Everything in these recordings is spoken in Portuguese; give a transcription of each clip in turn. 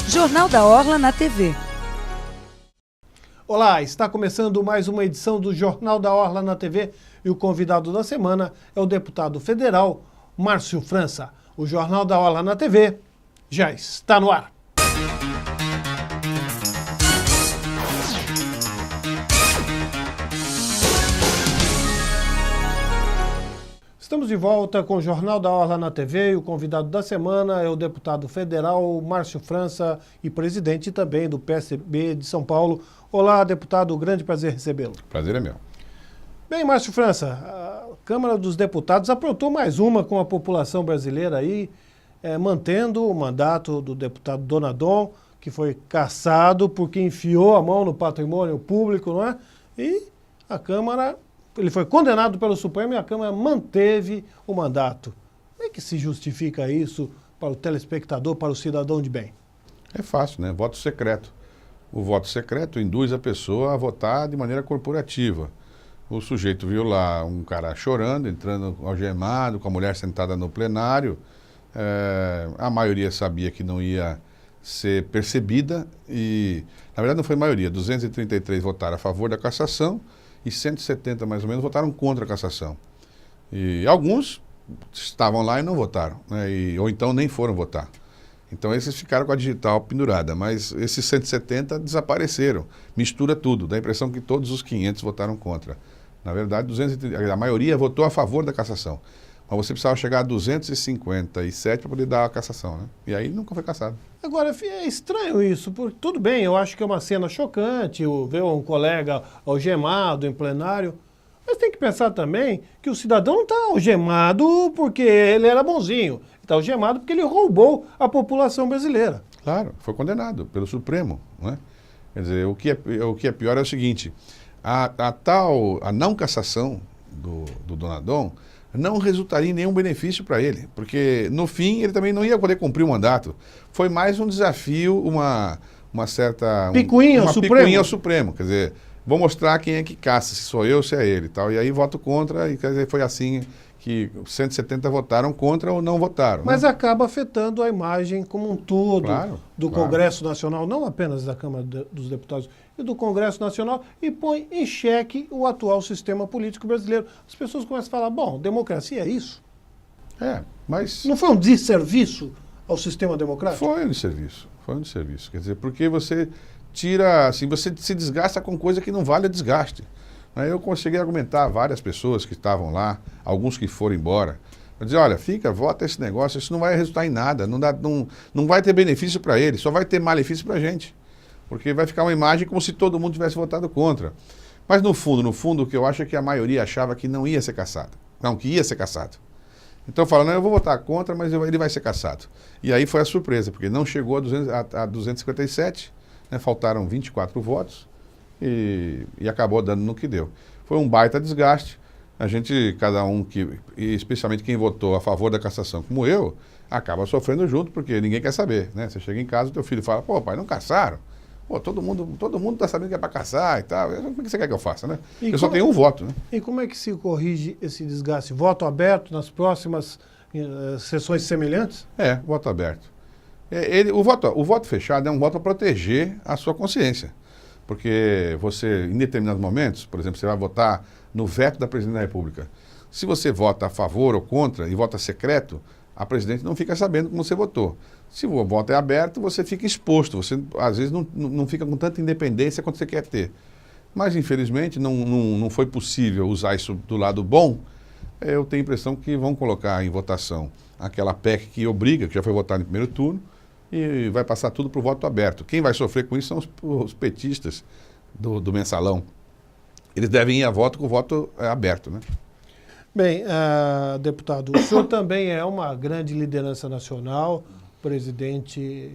Jornal da Orla na TV. Olá, está começando mais uma edição do Jornal da Orla na TV e o convidado da semana é o deputado federal Márcio França. O Jornal da Orla na TV já está no ar. Estamos de volta com o Jornal da Orla na TV e o convidado da semana é o deputado federal Márcio França e presidente também do PSB de São Paulo. Olá, deputado, grande prazer recebê-lo. Prazer é meu. Bem, Márcio França, a Câmara dos Deputados aprontou mais uma com a população brasileira aí, mantendo o mandato do deputado Donadon, que foi cassado porque enfiou a mão no patrimônio público, não é? E a Câmara... Ele foi condenado pelo Supremo e a Câmara manteve o mandato. Como é que se justifica isso para o telespectador, para o cidadão de bem? É fácil, né? Voto secreto. O voto secreto induz a pessoa a votar de maneira corporativa. O sujeito viu lá um cara chorando, entrando algemado, com a mulher sentada no plenário. A maioria sabia que não ia ser percebida e, na verdade, não foi a maioria. 233 votaram a favor da cassação e 170, mais ou menos, votaram contra a cassação. E alguns estavam lá e não votaram, né? Ou então nem foram votar. Então esses ficaram com a digital pendurada, mas esses 170 desapareceram. Mistura tudo, dá a impressão que todos os 500 votaram contra. Na verdade, 230, a maioria votou a favor da cassação. Mas você precisava chegar a 257 para poder dar a cassação, né? E aí nunca foi cassado. Agora, é estranho isso, porque tudo bem, eu acho que é uma cena chocante, ver um colega algemado em plenário, mas tem que pensar também que o cidadão não está algemado porque ele era bonzinho, ele está algemado porque ele roubou a população brasileira. Claro, foi condenado pelo Supremo, né? Quer dizer, o que é pior é o seguinte, a não cassação do Donadon não resultaria em nenhum benefício para ele, porque no fim ele também não ia poder cumprir o mandato. Foi mais um desafio, uma certa... Picuinha ao Supremo, quer dizer, vou mostrar quem é que caça, se sou eu ou se é ele, tal. E aí voto contra, e quer dizer, foi assim que 170 votaram contra ou não votaram. Mas né? acaba afetando a imagem como um todo do claro. Congresso Nacional, não apenas da Câmara dos Deputados, e do Congresso Nacional, e põe em xeque o atual sistema político brasileiro. As pessoas começam a falar, bom, democracia é isso? Mas... Não foi um desserviço ao sistema democrático? Foi um desserviço. Quer dizer, porque você tira, assim, você se desgasta com coisa que não vale o desgaste. Eu consegui argumentar várias pessoas que estavam lá, alguns que foram embora, para dizer, olha, vota esse negócio, isso não vai resultar em nada, não vai ter benefício para ele, só vai ter malefício para a gente. Porque vai ficar uma imagem como se todo mundo tivesse votado contra. Mas no fundo, o que eu acho é que a maioria achava que não ia ser cassado. Não, que ia ser cassado. Então falando, eu vou votar contra, mas ele vai ser cassado. E aí foi a surpresa, porque não chegou a 257, né, faltaram 24 votos e acabou dando no que deu. Foi um baita desgaste. A gente, cada um, e especialmente quem votou a favor da cassação, como eu, acaba sofrendo junto, porque ninguém quer saber, né? Você chega em casa, teu filho fala, pô, pai, não cassaram? Pô, todo mundo tá sabendo que é para caçar e tal. Como é que você quer que eu faça, né? Eu só tenho um voto, né? E como é que se corrige esse desgaste? Voto aberto nas próximas sessões semelhantes? Voto aberto. O voto fechado é um voto a proteger a sua consciência. Porque você, em determinados momentos, por exemplo, você vai votar no veto da Presidente da República. Se você vota a favor ou contra e vota secreto, a Presidente não fica sabendo como você votou. Se o voto é aberto, você fica exposto. Você, às vezes, não fica com tanta independência quanto você quer ter. Mas, infelizmente, não foi possível usar isso do lado bom. Eu tenho a impressão que vão colocar em votação aquela PEC que obriga, que já foi votada em primeiro turno, e vai passar tudo para o voto aberto. Quem vai sofrer com isso são os petistas do mensalão. Eles devem ir a voto com o voto aberto, né? Bem, deputado, o senhor também é uma grande liderança nacional, presidente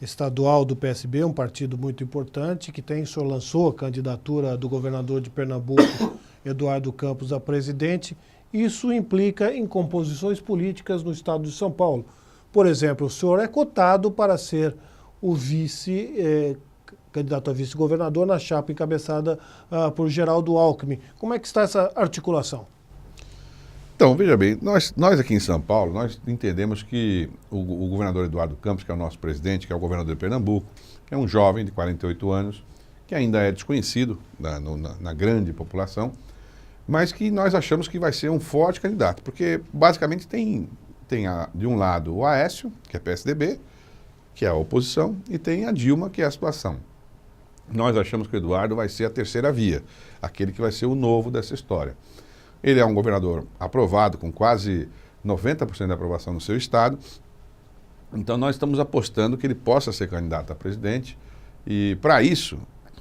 estadual do PSB, um partido muito importante, que o senhor lançou a candidatura do governador de Pernambuco, Eduardo Campos, a presidente. Isso implica em composições políticas no estado de São Paulo. Por exemplo, o senhor é cotado para ser o candidato a vice-governador na chapa encabeçada por Geraldo Alckmin. Como é que está essa articulação? Então, veja bem, nós aqui em São Paulo, nós entendemos que o governador Eduardo Campos, que é o nosso presidente, que é o governador de Pernambuco, que é um jovem de 48 anos, que ainda é desconhecido na grande população, mas que nós achamos que vai ser um forte candidato, porque basicamente tem de um lado o Aécio, que é PSDB, que é a oposição, e tem a Dilma, que é a situação. Nós achamos que o Eduardo vai ser a terceira via, aquele que vai ser o novo dessa história. Ele é um governador aprovado, com quase 90% de aprovação no seu estado. Então, nós estamos apostando que ele possa ser candidato a presidente. E, para isso,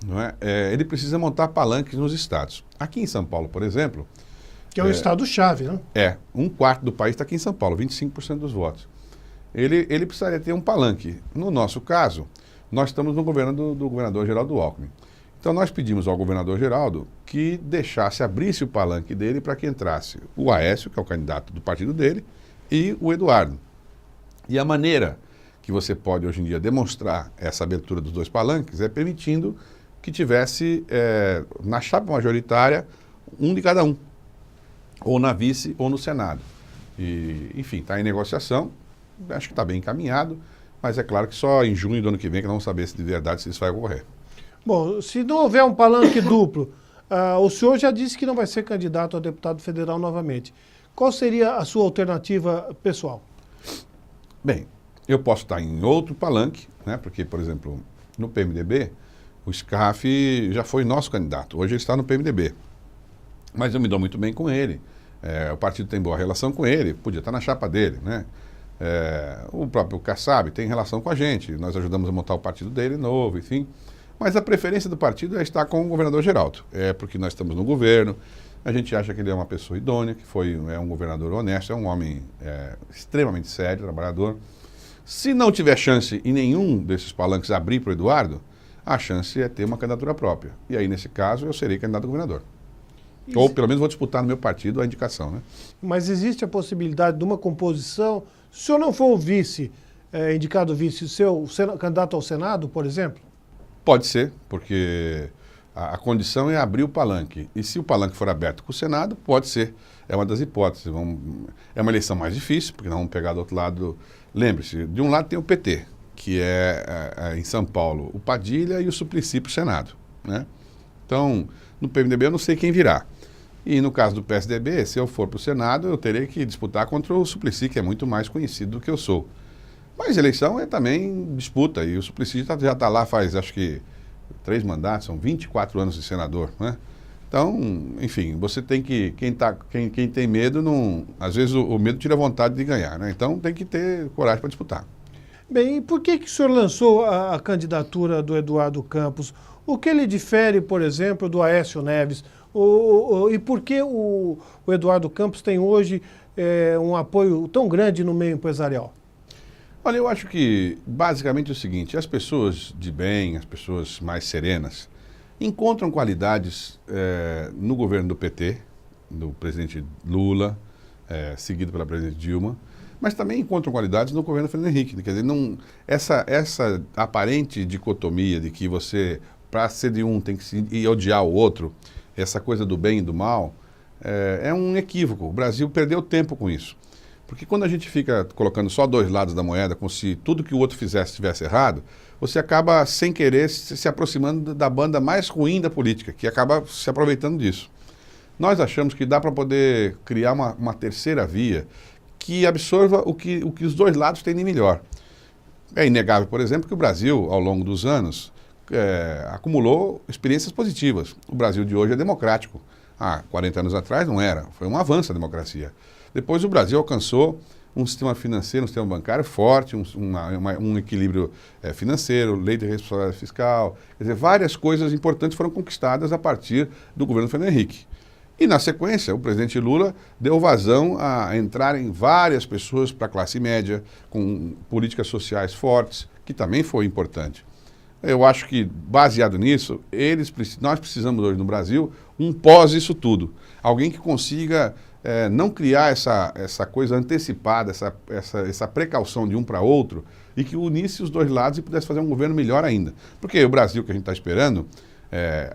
não é, ele precisa montar palanques nos estados. Aqui em São Paulo, por exemplo... Que é um estado-chave, né? Um quarto do país está aqui em São Paulo, 25% dos votos. Ele precisaria ter um palanque. No nosso caso, nós estamos no governo do governador Geraldo Alckmin. Então, nós pedimos ao governador Geraldo que abrisse o palanque dele para que entrasse o Aécio, que é o candidato do partido dele, e o Eduardo. E a maneira que você pode, hoje em dia, demonstrar essa abertura dos dois palanques é permitindo que tivesse, na chapa majoritária, um de cada um, ou na vice ou no Senado. E, enfim, está em negociação, acho que está bem encaminhado, mas é claro que só em junho do ano que vem que nós vamos saber se de verdade se isso vai ocorrer. Bom, se não houver um palanque duplo, o senhor já disse que não vai ser candidato a deputado federal novamente. Qual seria a sua alternativa pessoal? Bem, eu posso estar em outro palanque, né? Porque, por exemplo, no PMDB, o Scarfe já foi nosso candidato. Hoje ele está no PMDB. Mas eu me dou muito bem com ele. O partido tem boa relação com ele, podia estar na chapa dele, né? O próprio Kassab tem relação com a gente. Nós ajudamos a montar o partido dele novo, enfim. Mas a preferência do partido é estar com o governador Geraldo. Porque nós estamos no governo, a gente acha que ele é uma pessoa idônea, que é um governador honesto, é um homem extremamente sério, trabalhador. Se não tiver chance em nenhum desses palanques abrir para o Eduardo, a chance é ter uma candidatura própria. E aí, nesse caso, eu serei candidato a governador. Isso. Ou pelo menos vou disputar no meu partido a indicação, né? Mas existe a possibilidade de uma composição, se o senhor não for o vice, indicado vice, o seu candidato ao Senado, por exemplo? Pode ser, porque a condição é abrir o palanque. E se o palanque for aberto com o Senado, pode ser. É uma das hipóteses. É uma eleição mais difícil, porque nós vamos pegar do outro lado. Lembre-se, de um lado tem o PT, que em São Paulo o Padilha e o Suplicy para o Senado, né? Então, no PMDB eu não sei quem virá. E no caso do PSDB, se eu for para o Senado, eu terei que disputar contra o Suplicy, que é muito mais conhecido do que eu sou. Mas eleição é também disputa, e o Suplicy já está lá faz, acho que, 3 mandatos, são 24 anos de senador, né? Então, enfim, você tem que, quem tem medo, às vezes o medo tira a vontade de ganhar, né? Então tem que ter coragem para disputar. Bem, e por que o senhor lançou a candidatura do Eduardo Campos? O que ele difere, por exemplo, do Aécio Neves? E por que o Eduardo Campos tem hoje um apoio tão grande no meio empresarial? Olha, eu acho que basicamente é o seguinte, as pessoas de bem, as pessoas mais serenas, encontram qualidades no governo do PT, do presidente Lula, seguido pela presidente Dilma, mas também encontram qualidades no governo Fernando Henrique. Quer dizer, essa aparente dicotomia de que você, para ser de um, tem que ir odiar o outro, essa coisa do bem e do mal, é um equívoco. O Brasil perdeu tempo com isso. Porque quando a gente fica colocando só dois lados da moeda, como se tudo que o outro fizesse estivesse errado, você acaba, sem querer, se aproximando da banda mais ruim da política, que acaba se aproveitando disso. Nós achamos que dá para poder criar uma terceira via que absorva o que os dois lados têm de melhor. É inegável, por exemplo, que o Brasil, ao longo dos anos, acumulou experiências positivas. O Brasil de hoje é democrático. Há 40 anos atrás não era. Foi um avanço da democracia. Depois o Brasil alcançou um sistema financeiro, um sistema bancário forte, um equilíbrio financeiro, lei de responsabilidade fiscal. Quer dizer, várias coisas importantes foram conquistadas a partir do governo Fernando Henrique. E, na sequência, o presidente Lula deu vazão a entrarem várias pessoas para a classe média, com políticas sociais fortes, que também foi importante. Eu acho que, baseado nisso, nós precisamos hoje no Brasil um pós isso tudo. Alguém que consiga não criar essa coisa antecipada, essa precaução de um para outro, e que unisse os dois lados e pudesse fazer um governo melhor ainda. Porque o Brasil que a gente está esperando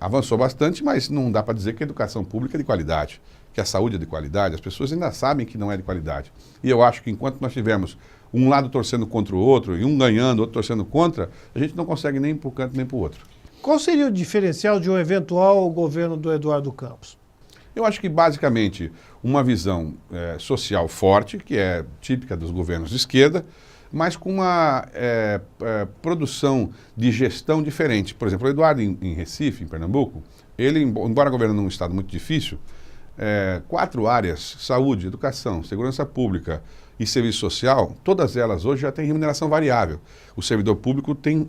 avançou bastante, mas não dá para dizer que a educação pública é de qualidade, que a saúde é de qualidade, as pessoas ainda sabem que não é de qualidade. E eu acho que enquanto nós tivermos um lado torcendo contra o outro, e um ganhando, outro torcendo contra, a gente não consegue nem para um canto nem para o outro. Qual seria o diferencial de um eventual governo do Eduardo Campos? Eu acho que, basicamente, uma visão social forte, que é típica dos governos de esquerda, mas com uma produção de gestão diferente. Por exemplo, o Eduardo, em Recife, em Pernambuco, ele, embora governando num estado muito difícil, 4 áreas, saúde, educação, segurança pública e serviço social, todas elas hoje já têm remuneração variável. O servidor público tem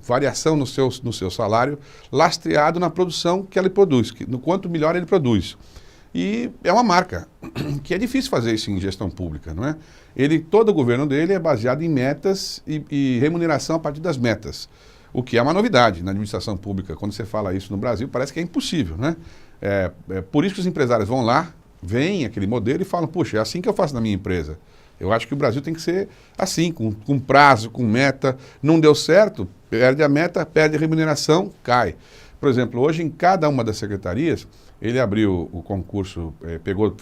variação no seu salário, lastreado na produção que ele produz, no quanto melhor ele produz. E é uma marca, que é difícil fazer isso em gestão pública, não é? Todo o governo dele é baseado em metas e remuneração a partir das metas, o que é uma novidade na administração pública. Quando você fala isso no Brasil, parece que é impossível, né? Por isso que os empresários vão lá, veem aquele modelo e falam, puxa, é assim que eu faço na minha empresa. Eu acho que o Brasil tem que ser assim, com prazo, com meta. Não deu certo, perde a meta, perde a remuneração, cai. Por exemplo, hoje em cada uma das secretarias, ele abriu o concurso, pegou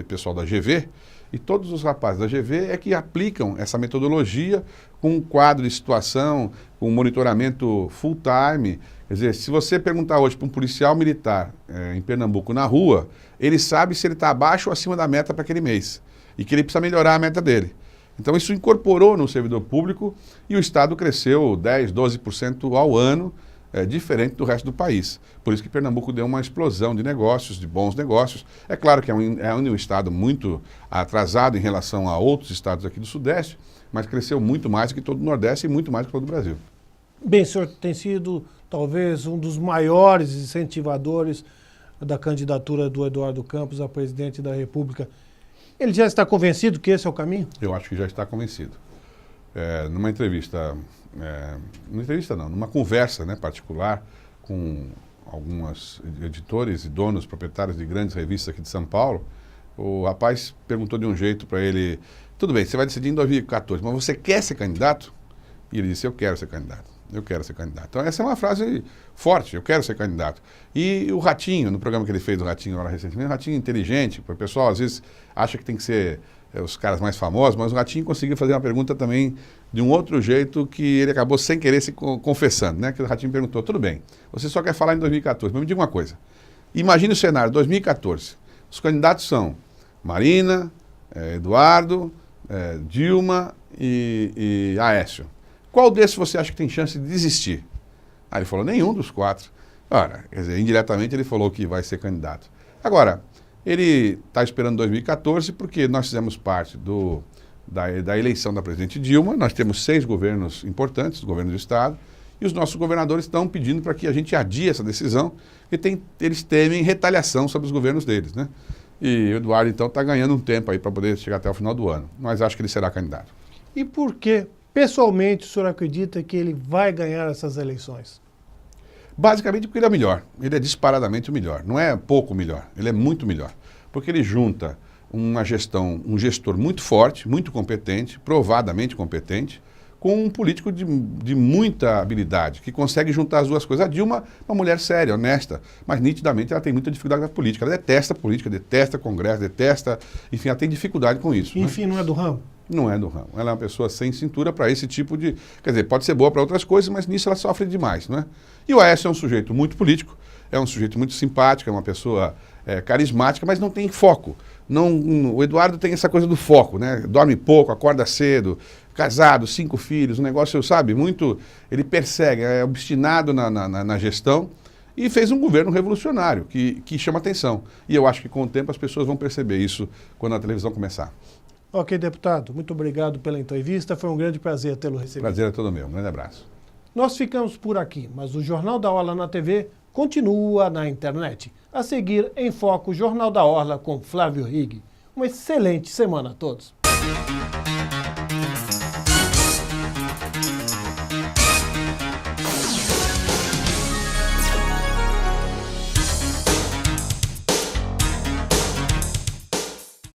pessoal da GV, e todos os rapazes da GV é que aplicam essa metodologia com um quadro de situação, com um monitoramento full time. Quer dizer, se você perguntar hoje para um policial militar em Pernambuco na rua, ele sabe se ele está abaixo ou acima da meta para aquele mês e que ele precisa melhorar a meta dele. Então isso incorporou no servidor público e o Estado cresceu 10%, 12% ao ano, diferente do resto do país. Por isso que Pernambuco deu uma explosão de negócios, de bons negócios. É claro que é um estado muito atrasado em relação a outros estados aqui do Sudeste, mas cresceu muito mais que todo o Nordeste e muito mais que todo o Brasil. Bem, o senhor tem sido talvez um dos maiores incentivadores da candidatura do Eduardo Campos a presidente da República. Ele já está convencido que esse é o caminho? Eu acho que já está convencido. Numa entrevista, numa conversa particular com alguns editores e donos, proprietários de grandes revistas aqui de São Paulo, o rapaz perguntou de um jeito para ele, tudo bem, você vai decidir em 2014, mas você quer ser candidato? E ele disse, eu quero ser candidato. Eu quero ser candidato. Então essa é uma frase forte, eu quero ser candidato. E o Ratinho, no programa que ele fez do Ratinho agora recentemente, o Ratinho inteligente, o pessoal às vezes acha que tem que ser os caras mais famosos, mas o Ratinho conseguiu fazer uma pergunta também de um outro jeito que ele acabou sem querer se confessando, né? Que o Ratinho perguntou, tudo bem, você só quer falar em 2014, mas me diga uma coisa, imagine o cenário, 2014, os candidatos são Marina, Eduardo, Dilma e Aécio. Qual desses você acha que tem chance de desistir? Aí ele falou, nenhum dos 4. Ora, quer dizer, indiretamente ele falou que vai ser candidato. Agora, ele está esperando 2014 porque nós fizemos parte da eleição da presidente Dilma, nós temos 6 governos importantes, governos do Estado, e os nossos governadores estão pedindo para que a gente adie essa decisão, porque eles temem retaliação sobre os governos deles, né? E o Eduardo, então, está ganhando um tempo aí para poder chegar até o final do ano, mas acho que ele será candidato. E por que, pessoalmente, o senhor acredita que ele vai ganhar essas eleições? Basicamente porque ele é o melhor, ele é disparadamente o melhor, não é pouco melhor, ele é muito melhor, porque ele junta um gestor muito forte, muito competente, provadamente competente, com um político de muita habilidade, que consegue juntar as duas coisas. A Dilma é uma mulher séria, honesta, mas nitidamente ela tem muita dificuldade com a política, ela detesta a política, detesta Congresso, enfim, ela tem dificuldade com isso. Enfim, não é do ramo? Não é do ramo. Ela é uma pessoa sem cintura para esse tipo de... Quer dizer, pode ser boa para outras coisas, mas nisso ela sofre demais, não é? E o Aécio é um sujeito muito político, é um sujeito muito simpático, é uma pessoa carismática, mas não tem foco. O Eduardo tem essa coisa do foco, né? Dorme pouco, acorda cedo, casado, 5 filhos, um negócio, sabe, muito... Ele persegue, é obstinado na gestão e fez um governo revolucionário que chama atenção. E eu acho que com o tempo as pessoas vão perceber isso quando a televisão começar. Ok, deputado, muito obrigado pela entrevista, foi um grande prazer tê-lo recebido. Prazer é todo meu, um grande abraço. Nós ficamos por aqui, mas o Jornal da Orla na TV continua na internet. A seguir, em foco, o Jornal da Orla com Flávio Rigg. Uma excelente semana a todos.